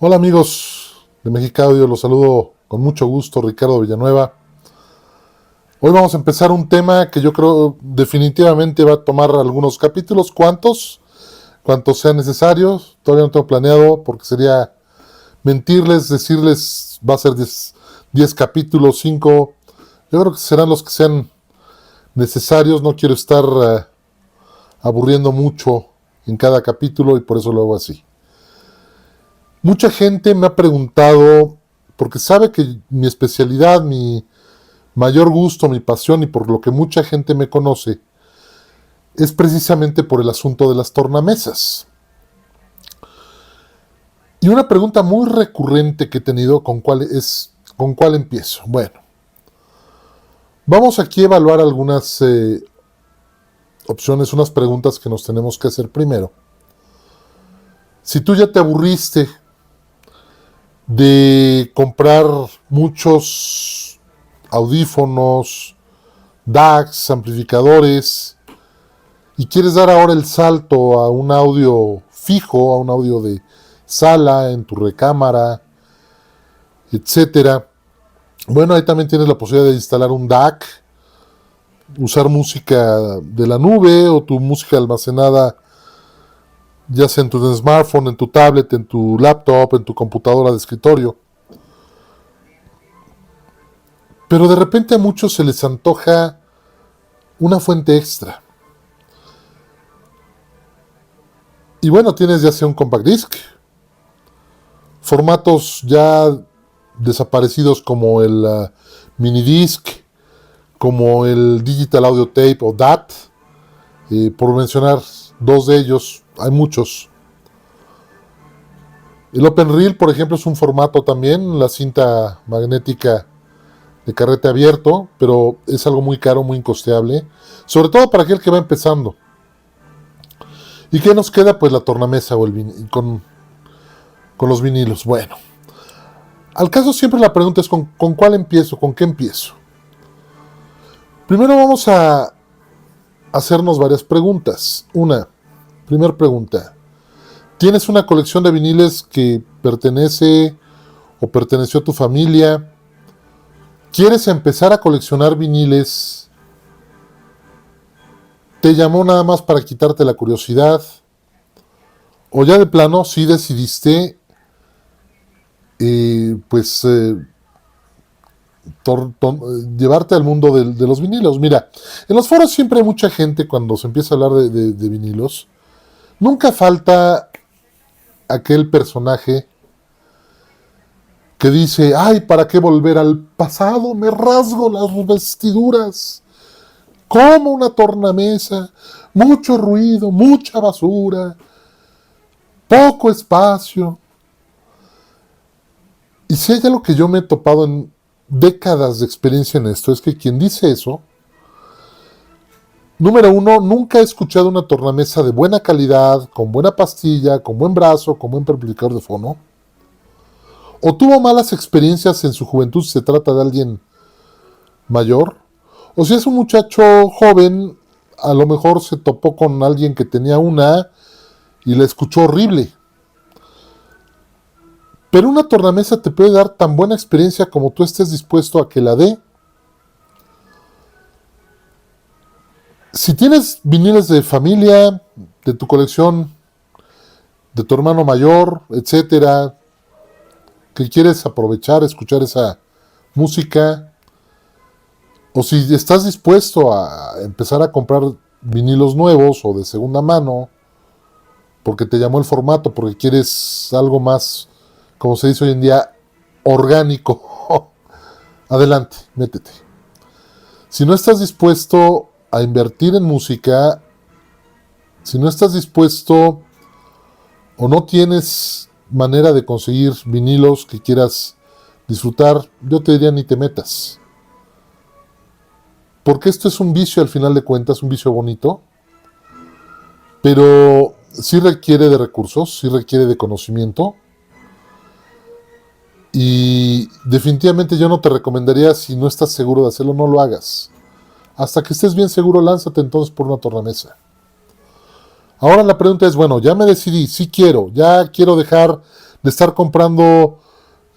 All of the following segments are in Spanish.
Hola amigos de Mexicaudio, los saludo con mucho gusto, Ricardo Villanueva. Hoy vamos a empezar un tema que yo creo definitivamente va a tomar algunos capítulos, ¿cuántos sean necesarios? Todavía no tengo planeado porque sería mentirles, decirles va a ser 10 capítulos, 5. Yo creo que serán los que sean necesarios, no quiero estar aburriendo mucho en cada capítulo y por eso lo hago así. Mucha gente me ha preguntado, porque sabe que mi especialidad, mi mayor gusto, mi pasión y por lo que mucha gente me conoce, es precisamente por el asunto de las tornamesas. Y una pregunta muy recurrente que he tenido, ¿con cuál empiezo? Bueno, vamos aquí a evaluar algunas opciones, unas preguntas que nos tenemos que hacer primero. Si tú ya te aburriste de comprar muchos audífonos, DACs, amplificadores, y quieres dar ahora el salto a un audio fijo, a un audio de sala, en tu recámara, etcétera. Bueno, ahí también tienes la posibilidad de instalar un DAC, usar música de la nube o tu música almacenada ya sea en tu smartphone, en tu tablet, en tu laptop, en tu computadora de escritorio. Pero de repente a muchos se les antoja una fuente extra. Y bueno, tienes ya sea un compact disc, formatos ya desaparecidos como el mini disc, como el digital audio tape o DAT, por mencionar dos de ellos. Hay muchos. El Open Reel, por ejemplo, es un formato también, la cinta magnética de carrete abierto, pero es algo muy caro, muy incosteable, sobre todo para aquel que va empezando. ¿Y qué nos queda? Pues la tornamesa o con los vinilos. Bueno, al caso siempre la pregunta es ¿con cuál empiezo? ¿Con qué empiezo? Primero vamos a hacernos varias preguntas. Primera pregunta. ¿Tienes una colección de viniles que pertenece o perteneció a tu familia? ¿Quieres empezar a coleccionar viniles? ¿Te llamó nada más para quitarte la curiosidad? ¿O ya de plano sí decidiste llevarte al mundo de los vinilos? Mira, en los foros siempre hay mucha gente cuando se empieza a hablar de vinilos. Nunca falta aquel personaje que dice, ay, ¿para qué volver al pasado? Me rasgo las vestiduras. Como una tornamesa, mucho ruido, mucha basura, poco espacio. Y si hay algo que yo me he topado en décadas de experiencia en esto, es que quien dice eso, número uno, nunca he escuchado una tornamesa de buena calidad, con buena pastilla, con buen brazo, con buen amplificador de fono. O tuvo malas experiencias en su juventud si se trata de alguien mayor. O si es un muchacho joven, a lo mejor se topó con alguien que tenía una y la escuchó horrible. Pero una tornamesa te puede dar tan buena experiencia como tú estés dispuesto a que la dé. Si tienes viniles de familia, de tu colección, de tu hermano mayor, etcétera, que quieres aprovechar, escuchar esa música, o si estás dispuesto a empezar a comprar vinilos nuevos o de segunda mano, porque te llamó el formato, porque quieres algo más, como se dice hoy en día, orgánico, adelante, métete. Si no estás dispuesto a invertir en música, si no estás dispuesto o no tienes manera de conseguir vinilos que quieras disfrutar, yo te diría ni te metas. Porque esto es un vicio al final de cuentas, un vicio bonito, pero sí requiere de recursos, sí requiere de conocimiento. Y definitivamente yo no te recomendaría, si no estás seguro de hacerlo, no lo hagas. Hasta que estés bien seguro, lánzate entonces por una tornamesa. Ahora la pregunta es, bueno, ya me decidí, sí quiero, ya quiero dejar de estar comprando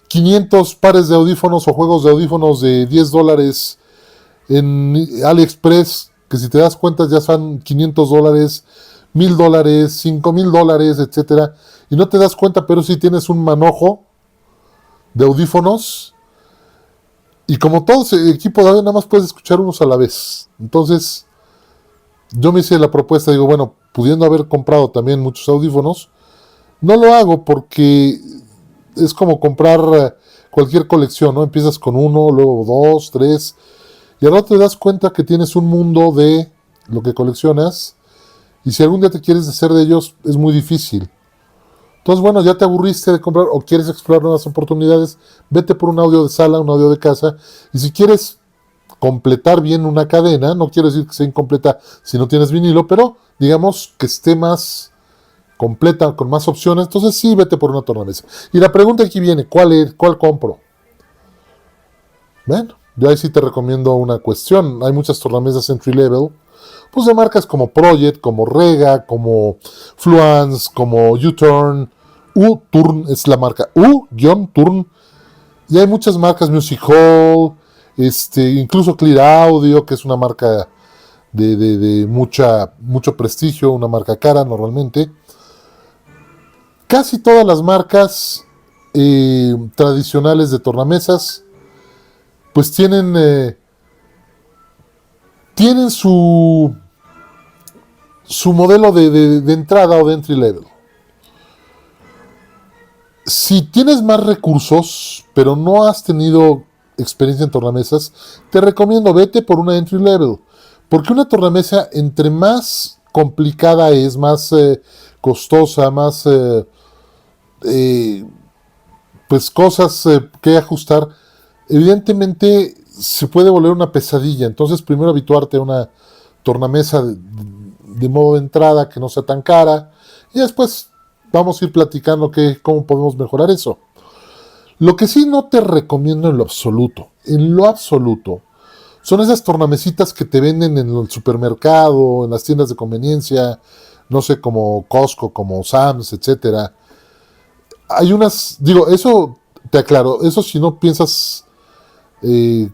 500 pares de audífonos o juegos de audífonos de $10 en AliExpress, que si te das cuenta ya son $500, $1000, $5000, etcétera, y no te das cuenta, pero si tienes un manojo de audífonos, y como todo ese equipo de audio, nada más puedes escuchar unos a la vez. Entonces, yo me hice la propuesta, digo, bueno, pudiendo haber comprado también muchos audífonos, no lo hago porque es como comprar cualquier colección, ¿no? Empiezas con uno, luego dos, tres, y ahora te das cuenta que tienes un mundo de lo que coleccionas, y si algún día te quieres deshacer de ellos, es muy difícil. Entonces, bueno, ya te aburriste de comprar o quieres explorar nuevas oportunidades, vete por un audio de sala, un audio de casa, y si quieres completar bien una cadena, no quiero decir que sea incompleta si no tienes vinilo, pero digamos que esté más completa, con más opciones, entonces sí, vete por una tornamesa. Y la pregunta aquí viene, ¿cuál compro? Bueno, yo ahí sí te recomiendo una cuestión. Hay muchas tornamesas entry level, pues de marcas como Project, como Rega, como Fluence, como U-Turn. U-Turn es la marca U-Turn. Y hay muchas marcas, Music Hall, incluso Clear Audio, que es una marca de mucho prestigio, una marca cara normalmente. Casi todas las marcas tradicionales de tornamesas pues tienen su modelo de entrada o de entry level. Si tienes más recursos, pero no has tenido experiencia en tornamesas, te recomiendo vete por una entry level. Porque una tornamesa, entre más complicada es, más costosa, más pues cosas que ajustar, evidentemente se puede volver una pesadilla. Entonces, primero habituarte a una tornamesa de modo de entrada que no sea tan cara, y después vamos a ir platicando cómo podemos mejorar eso. Lo que sí no te recomiendo en lo absoluto, son esas tornamesitas que te venden en el supermercado, en las tiendas de conveniencia, no sé, como Costco, como Sam's, etcétera. Hay unas, digo, eso te aclaro, eso si no piensas eh,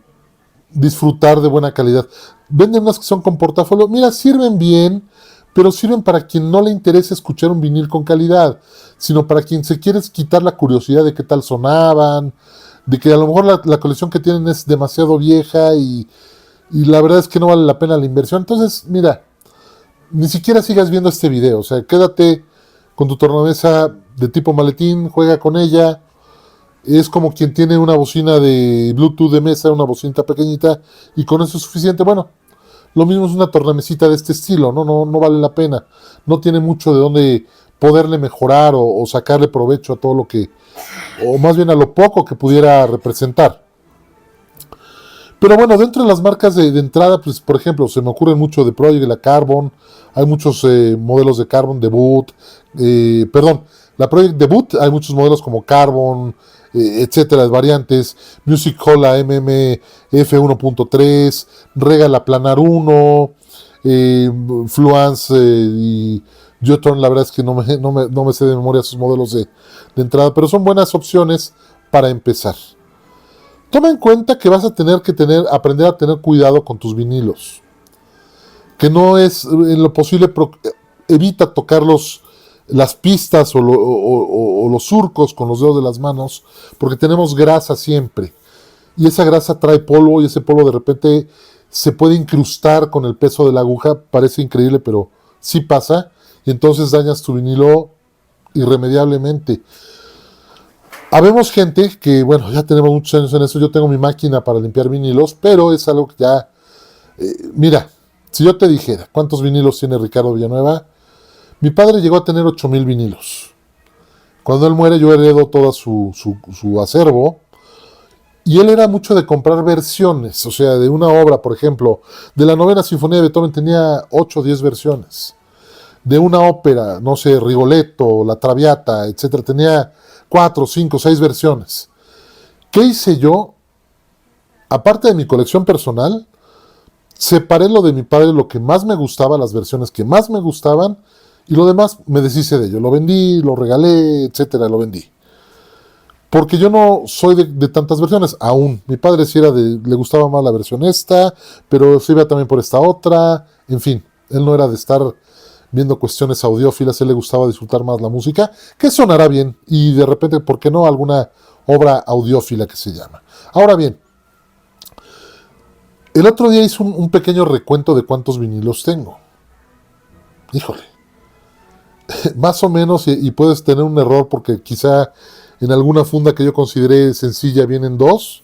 disfrutar de buena calidad. Venden unas que son con portafolio, mira, sirven bien, pero sirven para quien no le interesa escuchar un vinil con calidad, sino para quien se quiere quitar la curiosidad de qué tal sonaban, de que a lo mejor la colección que tienen es demasiado vieja y la verdad es que no vale la pena la inversión. Entonces, mira, ni siquiera sigas viendo este video, o sea, quédate con tu tornamesa de tipo maletín, juega con ella. Es como quien tiene una bocina de Bluetooth de mesa, una bocinita pequeñita, y con eso es suficiente. Bueno, lo mismo es una tornamesita de este estilo, no vale la pena. No tiene mucho de dónde poderle mejorar o sacarle provecho a todo lo que, o más bien a lo poco que pudiera representar. Pero bueno, dentro de las marcas de entrada, pues por ejemplo, se me ocurre mucho de Project, la Carbon, hay muchos modelos de Carbon, Debut, la Project Debut, hay muchos modelos como Carbon, etcétera, variantes, Music Hall la MMF 1.3, Rega la Planar 1, Fluence y U-Turn, la verdad es que no me sé de memoria sus modelos de entrada, pero son buenas opciones para empezar. Toma en cuenta que vas a tener que aprender a tener cuidado con tus vinilos. Que no es en lo posible, evita tocar las pistas o los surcos con los dedos de las manos, porque tenemos grasa siempre. Y esa grasa trae polvo y ese polvo de repente se puede incrustar con el peso de la aguja. Parece increíble, pero sí pasa. Y entonces dañas tu vinilo irremediablemente. Habemos gente que, bueno, ya tenemos muchos años en eso. Yo tengo mi máquina para limpiar vinilos, pero es algo que ya... mira, si yo te dijera cuántos vinilos tiene Ricardo Villanueva, mi padre llegó a tener 8000 vinilos. Cuando él muere, yo heredo todo su acervo. Y él era mucho de comprar versiones, o sea, de una obra, por ejemplo, de la Novena Sinfonía de Beethoven tenía 8 o 10 versiones. De una ópera, no sé, Rigoletto, La Traviata, etcétera, tenía 4, 5, 6 versiones. ¿Qué hice yo? Aparte de mi colección personal, separé lo de mi padre, lo que más me gustaba, las versiones que más me gustaban, y lo demás me deshice de ello. Lo vendí, lo regalé, etcétera, lo vendí. Porque yo no soy de tantas versiones, aún. Mi padre sí era le gustaba más la versión esta, pero se iba también por esta otra. En fin, él no era de estar viendo cuestiones audiófilas, él le gustaba disfrutar más la música, que sonará bien, y de repente, ¿por qué no? Alguna obra audiófila que se llama. Ahora bien, el otro día hice un pequeño recuento de cuántos vinilos tengo. Híjole, más o menos, y puedes tener un error porque quizá en alguna funda que yo consideré sencilla vienen dos,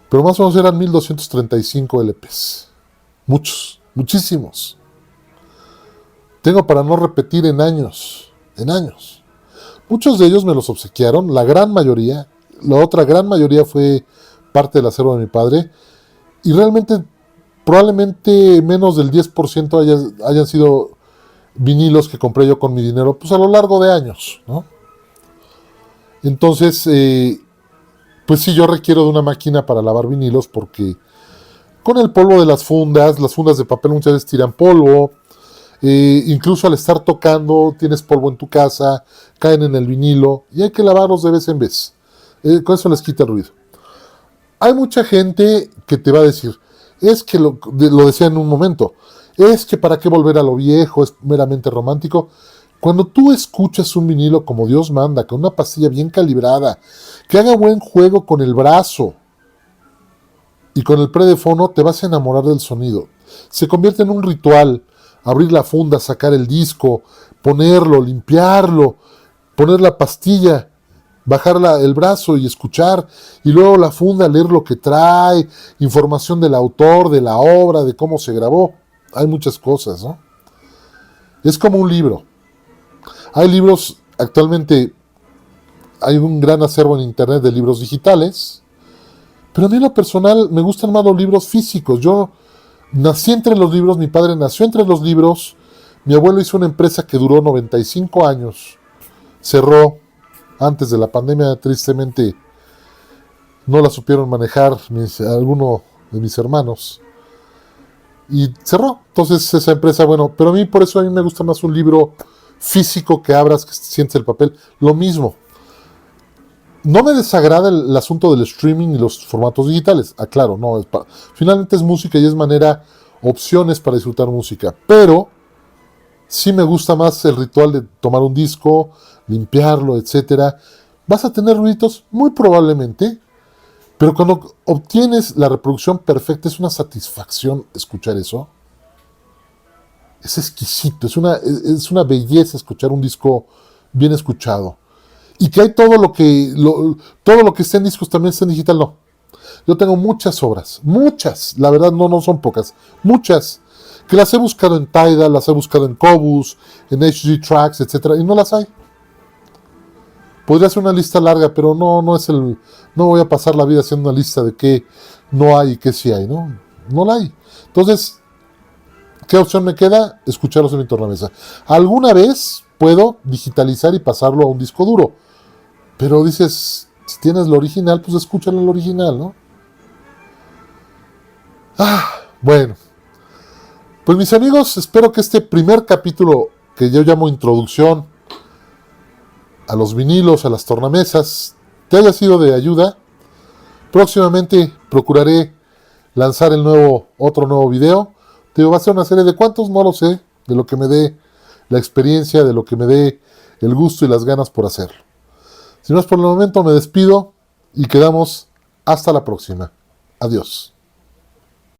pero más o menos eran 1235 LPs. Muchos, muchísimos. Tengo para no repetir en años, en años. Muchos de ellos me los obsequiaron, la gran mayoría, la otra gran mayoría fue parte del acervo de mi padre, y realmente probablemente menos del 10% hayan sido vinilos que compré yo con mi dinero, pues a lo largo de años, ¿no? Entonces, pues sí, yo requiero de una máquina para lavar vinilos porque con el polvo de las fundas de papel muchas veces tiran polvo, incluso al estar tocando tienes polvo en tu casa, caen en el vinilo y hay que lavarlos de vez en vez. Con eso les quita el ruido. Hay mucha gente que te va a decir, es que lo decía en un momento, es que para qué volver a lo viejo, es meramente romántico. Cuando tú escuchas un vinilo como Dios manda, con una pastilla bien calibrada, que haga buen juego con el brazo y con el pre de fono, te vas a enamorar del sonido. Se convierte en un ritual, abrir la funda, sacar el disco, ponerlo, limpiarlo, poner la pastilla, bajar el brazo y escuchar, y luego la funda, leer lo que trae, información del autor, de la obra, de cómo se grabó. Hay muchas cosas, ¿no? Es como un libro. Hay libros, actualmente hay un gran acervo en internet de libros digitales, pero a mí en lo personal me gustan más los libros físicos. Yo nací entre los libros, mi padre nació entre los libros, mi abuelo hizo una empresa que duró 95 años, cerró antes de la pandemia, tristemente no la supieron manejar alguno de mis hermanos y cerró. Entonces esa empresa, bueno, pero por eso a mí me gusta más un libro físico que abras, que sientes el papel. Lo mismo. No me desagrada el asunto del streaming y los formatos digitales. Aclaro, no, finalmente es música y es opciones para disfrutar música. Pero sí me gusta más el ritual de tomar un disco, limpiarlo, etcétera. Vas a tener ruiditos, muy probablemente, pero cuando obtienes la reproducción perfecta es una satisfacción escuchar eso. Es exquisito, es una belleza escuchar un disco bien escuchado. Y que hay todo lo que está en discos también está en digital, no. Yo tengo muchas obras, muchas, la verdad no son pocas, muchas, que las he buscado en Tidal, las he buscado en Qobuz, en HG Tracks, etcétera, y no las hay. Podría ser una lista larga, pero no voy a pasar la vida haciendo una lista de qué no hay y qué sí hay, ¿no? No la hay. Entonces, ¿qué opción me queda? Escucharlos en mi tornamesa. Alguna vez puedo digitalizar y pasarlo a un disco duro, pero dices, si tienes lo original, pues escúchalo el original, ¿no? Bueno. Pues mis amigos, espero que este primer capítulo, que yo llamo introducción a los vinilos, a las tornamesas, te haya sido de ayuda. Próximamente procuraré lanzar otro nuevo video. Te digo, va a ser una serie de cuántos, no lo sé, de lo que me dé la experiencia, de lo que me dé el gusto y las ganas por hacerlo. Si no es por el momento, me despido y quedamos hasta la próxima. Adiós.